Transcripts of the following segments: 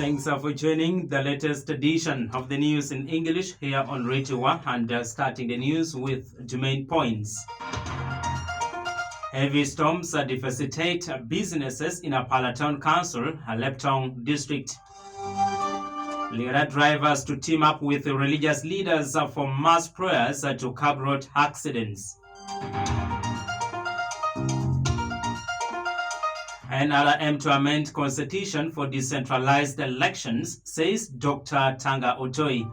Thanks for joining the latest edition of the news in English here on Radio 1 and starting the news with the main points. Heavy storms devastate businesses in Apala Town Council, Leptong District. Lira drivers to team up with religious leaders for mass prayers to curb road accidents. NRM to amend constitution for decentralized elections, says Dr. Tanga Otoi.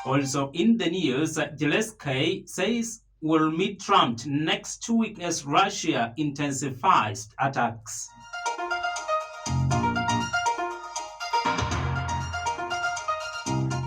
Also in the news, Zelensky says will meet Trump next week as Russia intensifies attacks.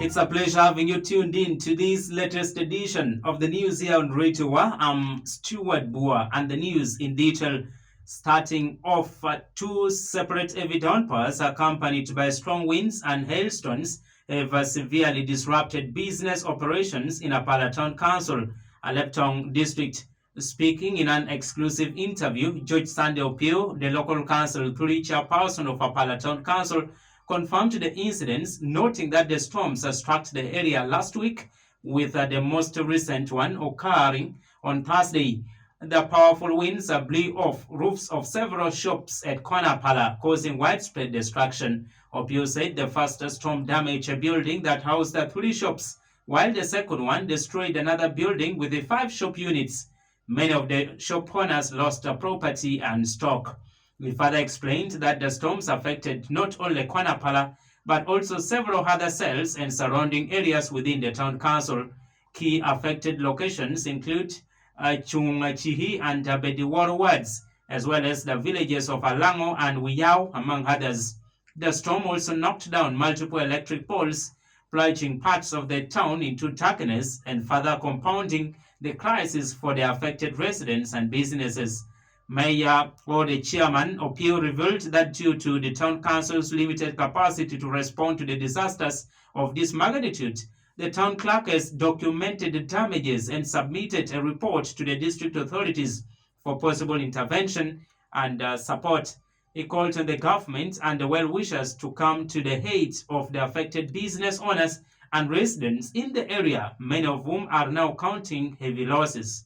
It's a pleasure having you tuned in to this latest edition of the news here on Radio 1. I'm Steward Bua, and the news in detail. Starting off, two separate heavy downpours accompanied by strong winds and hailstones have severely disrupted business operations in Apala Town Council, Leptong District. Speaking in an exclusive interview, Judge Sunday Opio, the local council 3 chairperson of Apala Town Council, confirmed the incidents, noting that the storms struck the area last week, with the most recent one occurring on Thursday. The powerful winds blew off roofs of several shops at Konapala, causing widespread destruction. Opio said the first storm damaged a building that housed 3 shops, while the second one destroyed another building with 5 shop units. Many of the shop owners lost property and stock. He further explained that the storms affected not only Konapala, but also several other cells and surrounding areas within the town council. Key affected locations include Chungachihi and Bediwaro wards, as well as the villages of Alango and Wiyao, among others. The storm also knocked down multiple electric poles, plunging parts of the town into darkness and further compounding the crisis for the affected residents and businesses. Mayor or the chairman Opio revealed that due to the town council's limited capacity to respond to the disasters of this magnitude, the town clerk has documented the damages and submitted a report to the district authorities for possible intervention and support. He called on the government and the well-wishers to come to the aid of the affected business owners and residents in the area, many of whom are now counting heavy losses.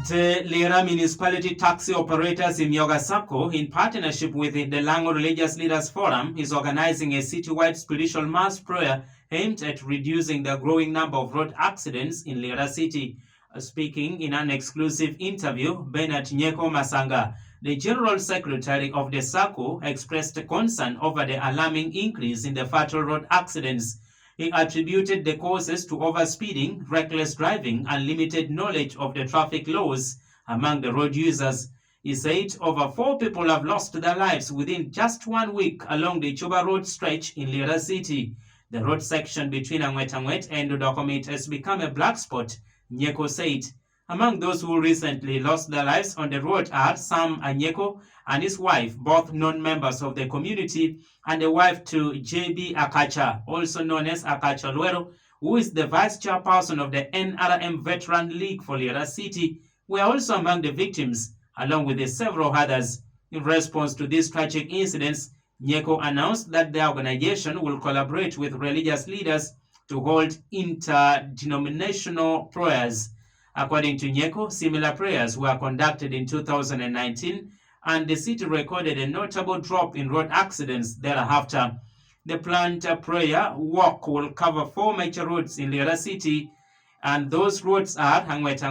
The Lira Municipality Taxi Operators in Yogasako, in partnership with the Lango Religious Leaders Forum, is organizing a citywide spiritual mass prayer aimed at reducing the growing number of road accidents in Lira City. Speaking in an exclusive interview, Bernard Nyeko Masanga, the General Secretary of the SACO, expressed concern over the alarming increase in the fatal road accidents. He attributed the causes to overspeeding, reckless driving, and limited knowledge of the traffic laws among the road users. He said over 4 people have lost their lives within just 1 week along the Chuba Road stretch in Lira City. The road section between Angwet and Udokomit has become a black spot, Nyeko said. Among those who recently lost their lives on the road are Sam Anyeko and his wife, both non-members of the community, and the wife to J.B. Akacha, also known as Akacha Luero, who is the vice chairperson of the NRM Veteran League for Lira City, were also among the victims, along with several others. In response to these tragic incidents, Nyeko announced that the organization will collaborate with religious leaders to hold interdenominational prayers. According to Nyeko, similar prayers were conducted in 2019, and the city recorded a notable drop in road accidents thereafter. The planned prayer walk will cover 4 major roads in Lira City, and those roads are Angwet,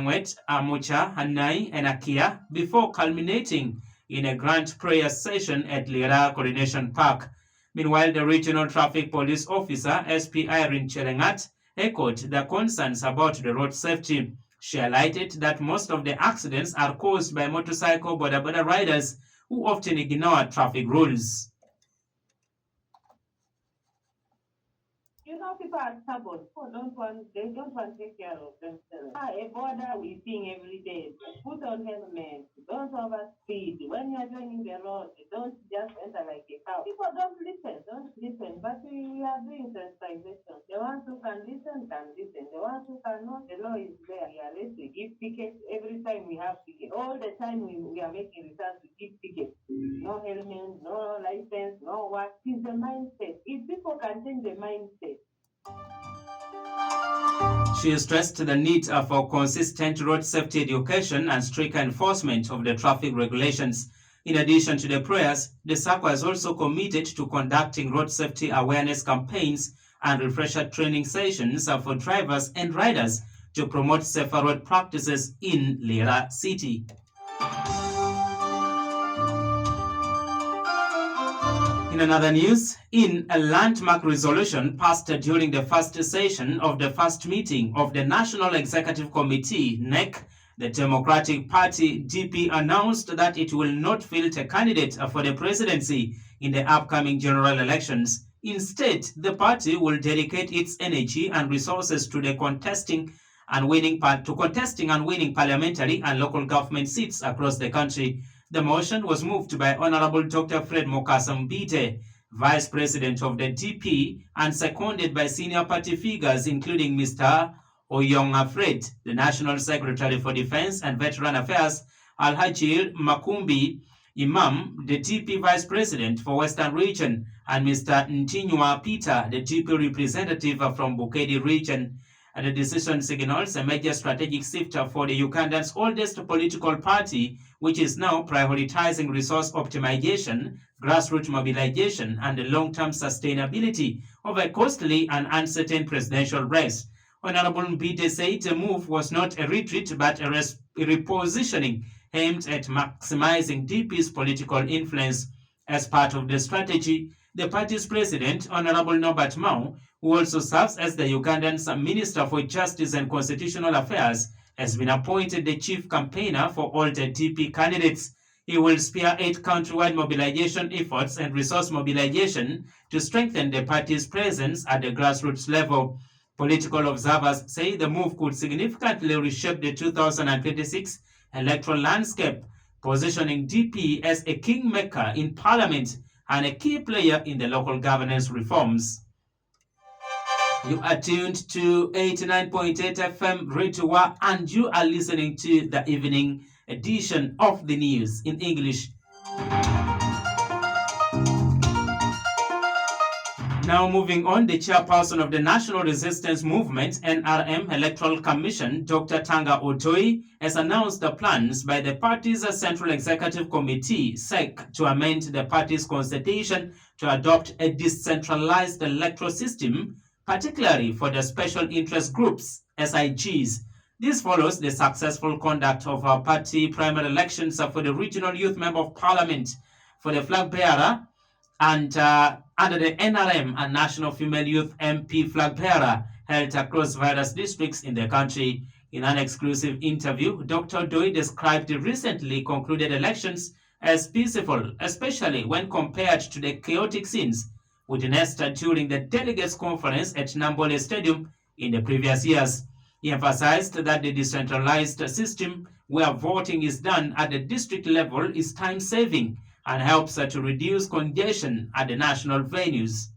Amucha, Hanai, and Akia, before culminating in a grand prayer session at Lira Coronation Park. Meanwhile, the Regional Traffic Police Officer, SP Irene Cherengat, echoed the concerns about the road safety. She highlighted that most of the accidents are caused by motorcycle boda riders who often ignore traffic rules. You know, people are stubborn. They don't want to take care of themselves. A border we sing every day. Put on helmet. Don't overspeed. When you're joining the road, don't just enter like a cow. People don't listen. But we are doing sensitization. The ones who can listen can listen. The ones who cannot, the law is there. We are ready to give tickets every time we have tickets. All the time we are making returns to give tickets. No helmet, no license, no what. It's the mindset. If people can change the mindset. She stressed the need for consistent road safety education and strict enforcement of the traffic regulations. In addition to the prayers, the SACCO has also committed to conducting road safety awareness campaigns and refresher training sessions for drivers and riders to promote safer road practices in Lira City. In another news, in a landmark resolution passed during the first session of the first meeting of the National Executive Committee, NEC, the Democratic Party DP announced that it will not field a candidate for the presidency in the upcoming general elections. Instead, the party will dedicate its energy and resources to contesting and winning parliamentary and local government seats across the country. The motion was moved by Honorable Dr. Fred Mokasambite, Vice President of the DP, and seconded by senior party figures including Mr. Oyonga Fred, the National Secretary for Defense and Veteran Affairs, Alhajir Makumbi Imam, the DP Vice President for Western Region, and Mr. Ntinywa Peter, the DP representative from Bukedi Region. And the decision signals a major strategic shift for the Ugandan's oldest political party, which is now prioritizing resource optimization, grassroots mobilization, and the long-term sustainability of a costly and uncertain presidential race. Honorable Mbite said the move was not a retreat but a repositioning aimed at maximizing DP's political influence. As part of the strategy, the party's president, Honorable Norbert Mao, who also serves as the Ugandan's Minister for Justice and Constitutional Affairs, has been appointed the chief campaigner for all the DP candidates. He will spearhead countrywide mobilization efforts and resource mobilization to strengthen the party's presence at the grassroots level. Political observers say the move could significantly reshape the 2026 electoral landscape, positioning DP as a kingmaker in parliament and a key player in the local governance reforms. You are tuned to 89.8 FM Radio Bua, and you are listening to the evening edition of the news in English. Now moving on, the chairperson of the National Resistance Movement, NRM Electoral Commission, Dr. Tanga Otoi, has announced the plans by the party's Central Executive Committee, SEC, to amend the party's constitution to adopt a decentralized electoral system, particularly for the special interest groups, SIGs. This follows the successful conduct of our party primary elections for the Regional Youth Member of Parliament, for the flag bearer, and under the NRM and National Female Youth MP flag bearer held across various districts in the country. In an exclusive interview, Dr. Doi described the recently concluded elections as peaceful, especially when compared to the chaotic scenes witnessed during the delegates conference at Nambole Stadium in the previous years. He emphasized that the decentralized system where voting is done at the district level is time-saving and helps to reduce congestion at the national venues.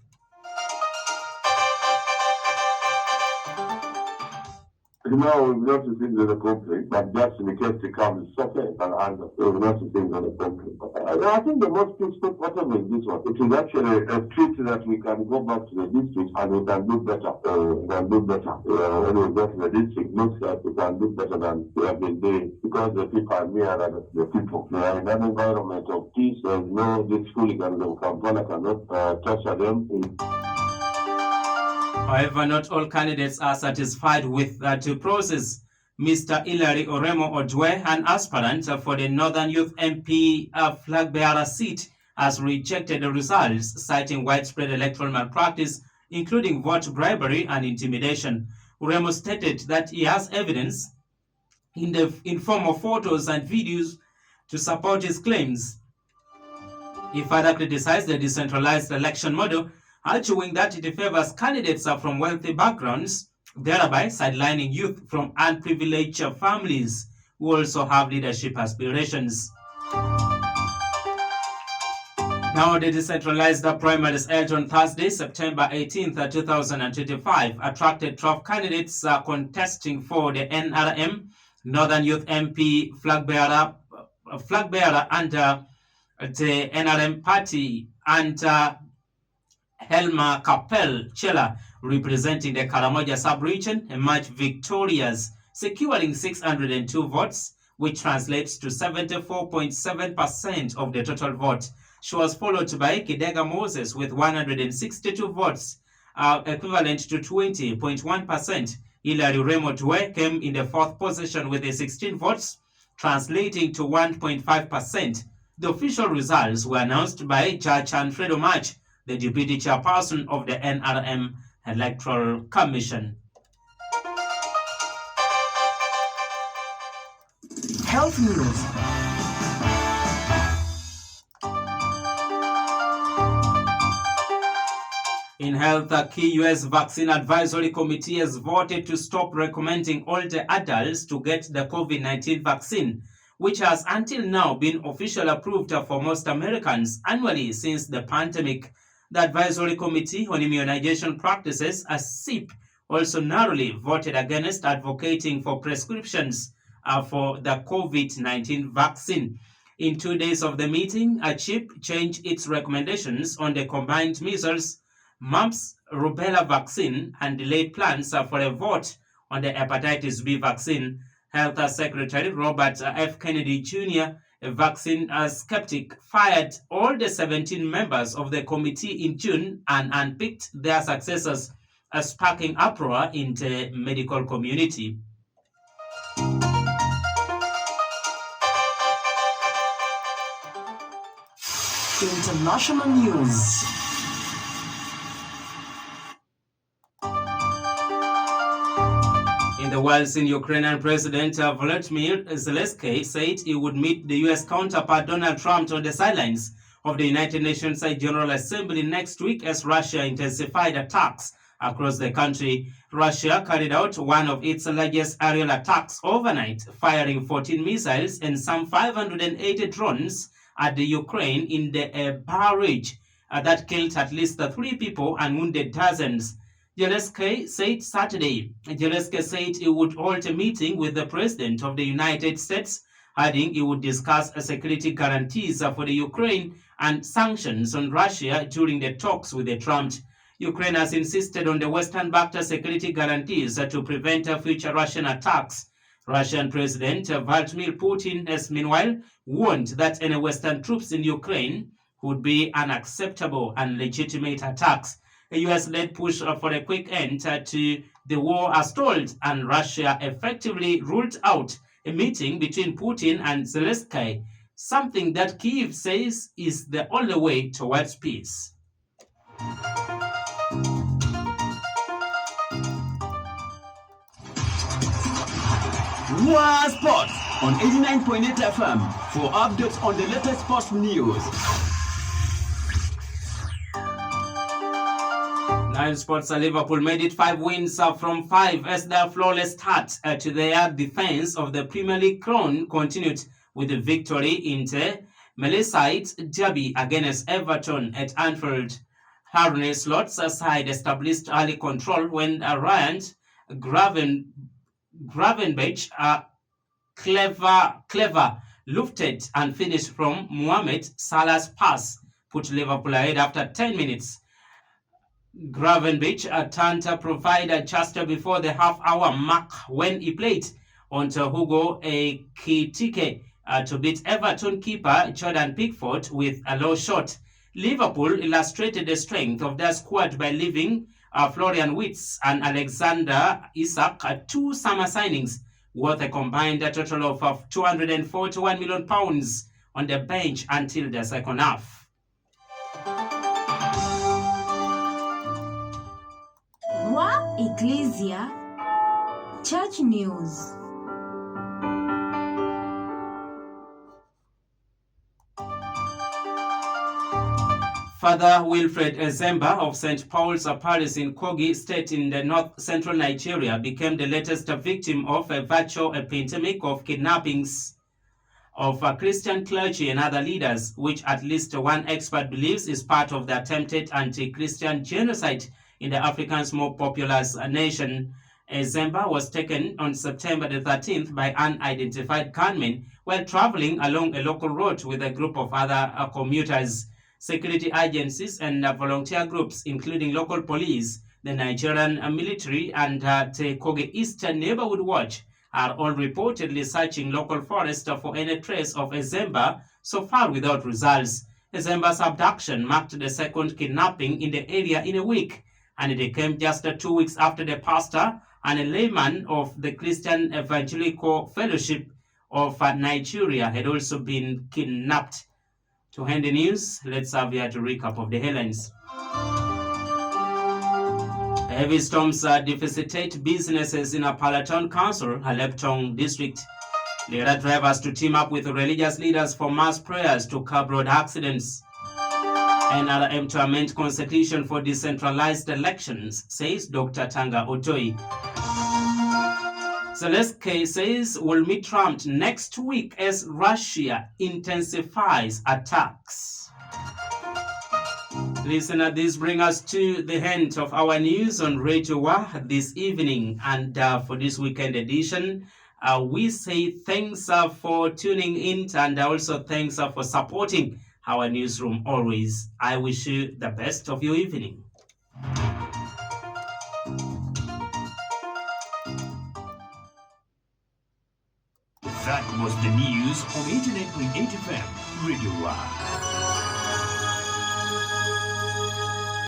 No, we've not received the conflict, but just in the case it comes second and answer. We've not received the conflict. I think the most peaceful whatever is this one. It is actually a treat that we can go back to the district and we can do better. We can do better. When we go to the district, looks like we can do better than we have been doing because the people are near the people. We are in an environment of peace. There is no this hooliganism. Kampala cannot torture them. However, not all candidates are satisfied with that process. Mr. Hilary Oremo Odwe, an aspirant for the Northern Youth MP flag bearer seat, has rejected the results, citing widespread electoral malpractice, including vote bribery and intimidation. Oremo stated that he has evidence in form of photos and videos to support his claims. He further criticized the decentralized election model arguing that it favors candidates from wealthy backgrounds, thereby sidelining youth from unprivileged families who also have leadership aspirations. Now, the decentralized primaries held on Thursday, September 18th, 2025, attracted 12 candidates contesting for the NRM, Northern Youth MP flag bearer under the NRM party, and Helma Kapel Chela, representing the Karamoja sub-region, emerged victorious, securing 602 votes, which translates to 74.7% of the total vote. She was followed by Kidega Moses with 162 votes, equivalent to 20.1%. Hilary Remo Dwe came in the fourth position with 16 votes, translating to 1.5%. The official results were announced by Judge Alfredo March, the deputy chairperson of the NRM Electoral Commission. Health news. In health, a key U.S. vaccine advisory committee has voted to stop recommending older adults to get the COVID-19 vaccine, which has until now been officially approved for most Americans annually since the pandemic. The Advisory Committee on Immunization Practices, SIP, also narrowly voted against advocating for prescriptions for the COVID-19 vaccine. In 2 days of the meeting, SIP changed its recommendations on the combined measles, mumps, rubella vaccine, and delayed plans for a vote on the hepatitis B vaccine. Health Secretary Robert F. Kennedy Jr., a vaccine skeptic, fired all the 17 members of the committee in June and unpicked their successors, sparking uproar in the medical community. International news. In the world scene, Ukrainian President Volodymyr Zelensky said he would meet the U.S. counterpart Donald Trump on the sidelines of the United Nations General Assembly next week as Russia intensified attacks across the country. Russia carried out one of its largest aerial attacks overnight, firing 14 missiles and some 580 drones at the Ukraine in the barrage that killed at least 3 people and wounded dozens. Zelensky said Saturday. Zelensky said he would hold a meeting with the President of the United States, adding he would discuss security guarantees for the Ukraine and sanctions on Russia during the talks with the Trump. Ukraine has insisted on the Western-backed security guarantees to prevent future Russian attacks. Russian President Vladimir Putin has meanwhile warned that any Western troops in Ukraine would be unacceptable and legitimate attacks. A U.S.-led push for a quick end to the war has stalled, and Russia effectively ruled out a meeting between Putin and Zelensky, something that Kyiv says is the only way towards peace. Bua Sports on 89.8 FM for updates on the latest sports news. Nine Sports Liverpool made it 5 wins from 5 as their flawless start to their defense of the Premier League crown continued with a victory in the Merseyside derby against Everton at Anfield. Arne Slot's side established early control when Ryan Gravenberch clever lifted and finished from Mohamed Salah's pass put Liverpool ahead after 10 minutes. Gravenberch turned provider just before the half-hour mark when he played onto Hugo Ekitike to beat Everton keeper Jordan Pickford with a low shot. Liverpool illustrated the strength of their squad by leaving Florian Wirtz and Alexander Isak 2 summer signings worth a combined total of £241 million on the bench until the second half. Bua Ecclesia Church News. Father Wilfred Ezemba of St. Paul's Parish in Kogi State in the north-central Nigeria became the latest victim of a virtual epidemic of kidnappings of Christian clergy and other leaders, which at least one expert believes is part of the attempted anti-Christian genocide in the African's more populous nation. Ezemba was taken on September the 13th by unidentified gunmen while traveling along a local road with a group of other commuters. Security agencies and volunteer groups, including local police, the Nigerian military, and the Kogi Eastern Neighborhood Watch, are all reportedly searching local forests for any trace of Ezemba, so far without results. Ezemba's abduction marked the second kidnapping in the area in a week, and it came just 2 weeks after the pastor and a layman of the Christian Evangelical Fellowship of Nigeria had also been kidnapped. To end the news, let's have here to recap of the headlines. Heavy storms devastate businesses in a Palatine Council, Aleptong district. Leader drivers to team up with religious leaders for mass prayers to curb road accidents. Another aim to amend constitution for decentralized elections, says Dr. Tanga Otoi. Zelensky says we'll meet Trump next week as Russia intensifies attacks. Listener, this brings us to the end of our news on Radio Wa this evening. And for this weekend edition, we say thanks for tuning in, and also thanks for supporting our newsroom always. I wish you the best of your evening. That was the news on 89.8 FM, Radio Wa.